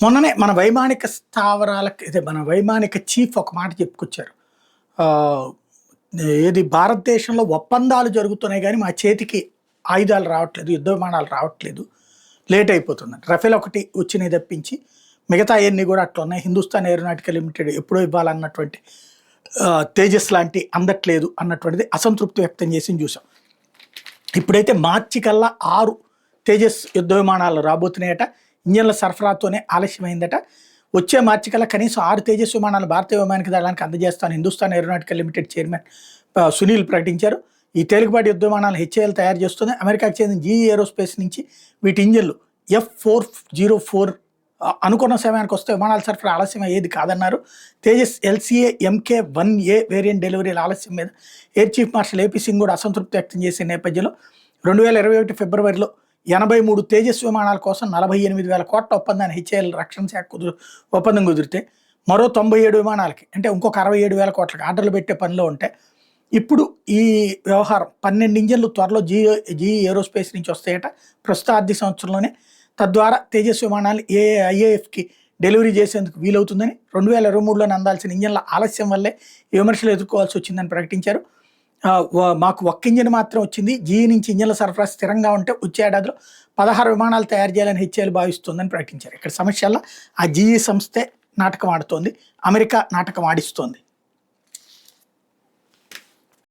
మొన్ననే మన వైమానిక స్థావరాలకు మన వైమానిక చీఫ్ ఒక మాట చెప్పుకొచ్చారు. ఆహ్, ఏది భారతదేశంలో ఒప్పందాలు జరుగుతున్నాయి గానీ, మా చేతికి ఆయుధాలు రావట్లేదు, యుద్ధ విమానాలు రావట్లేదు. లేట్ అయిపోతుందని. రఫేల్ ఒకటి వచ్చినయి తప్పించి, మిగతా అయన్నీ గూడా అట్లున్నాయి. హిందుస్థాన్ ఏరోనాటికల్ లిమిటెడ్ ఎప్పుడో ఇవ్వాలన్నటువంటి తేజస్ లాంటి అందట్లేదు అన్నటువంటిది అసంతృప్తి వ్యక్తం చేసింది చూసాం. ఇప్పుడైతే మార్చి కల్లా 6 తేజస్ యుద్ధ విమానాలు రాబోతున్నాయట. ఇంజన్ల సరఫరాతోనే ఆలస్యమైందట. వచ్చే మార్చి కల్లా కనీసం 6 తేజస్ విమానాలు భారతీయ వైమానిక దళానికి అందజేస్తాను Hindustan aeronautical limited chairman Sunil ప్రకటించారు. ఈ తేలికపాటి యుద్ధ విమానాలు హెచ్ఏఎల్ తయారు చేస్తుంది. అమెరికాకు చెందిన జీఈ ఏరోస్పేస్ నుంచి వీటి ఇంజన్లు F404 అనుకున్న సమయానికి వస్తే విమానాల సరఫరా ఆలస్యం అయ్యేది కాదన్నారు. తేజస్ ఎల్సీఏ MK1A వేరియంట్ డెలివరీల ఆలస్యం మీద air chief marshal AP Singh కూడా అసంతృప్తి వ్యక్తం చేసే నేపథ్యంలో 2021 ఫిబ్రవరిలో 83 తేజస్ విమానాల కోసం 48,000 కోట్ల ఒప్పందాన్ని హెచ్ఏఎల్ రక్షణ శాఖ ఒప్పందం కుదిరితే మరో 97 విమానాలకి అంటే ఇంకొక 67,000 కోట్లకి ఆర్డర్లు పెట్టే పనిలో ఉంటే ఇప్పుడు ఈ వ్యవహారం 12 ఇంజన్లు త్వరలో జీఈ ఏరోస్పేస్ నుంచి వస్తాయట ప్రస్తుత ఆర్థిక సంవత్సరంలోనే. తద్వారా తేజస్ విమానాలు ఐఏఎఫ్కి డెలివరీ చేసేందుకు వీలవుతుందని, 2023లోనే అందాల్సిన ఇంజన్ల ఆలస్యం వల్లే ఈ విమర్శలు ఎదుర్కోవాల్సి వచ్చిందని ప్రకటించారు. మాకు ఒక్క ఇంజిన్ మాత్రం వచ్చింది. జీఈ నుంచి ఇంజన్ల సరఫరా స్థిరంగా ఉంటే వచ్చే ఏడాదిలో 16 విమానాలు తయారు చేయాలని హెచ్ఏఎల్ భావిస్తుందని ప్రకటించారు. ఇక్కడ సమస్యల్లో ఆ జీఈ సంస్థే నాటకం ఆడుతోంది, అమెరికా నాటకం ఆడిస్తోంది.